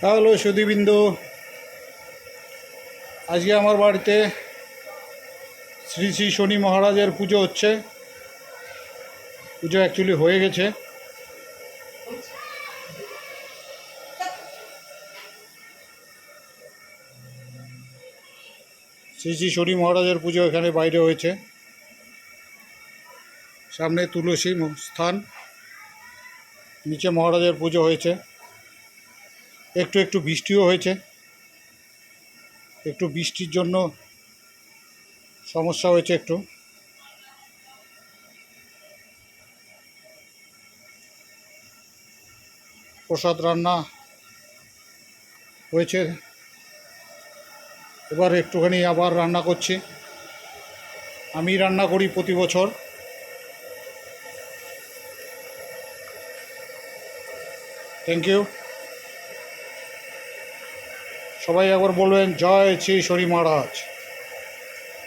Hello সুধীবৃন্দ, আজকে আমার বাড়িতে শ্রী শ্রী শনি মহারাজের পুজো হচ্ছে। পুজো অ্যাকচুয়ালি হয়ে গেছে। শ্রী শ্রী শনি মহারাজের পুজো এখানে বাইরে হয়েছে। সামনে তুলসী স্থান, নিচে মহারাজের পুজো হয়েছে। একটু একটু বৃষ্টিও হয়েছে। একটু বৃষ্টির জন্য সমস্যা হয়েছে একটু। প্রসাদ রান্না হয়েছে, এবার একটুখানি আবার রান্না করছি। আমি রান্না করি প্রতি বছর। Thank you. সবাই একবার বলবেন জয় শ্রী শনি মহারাজ।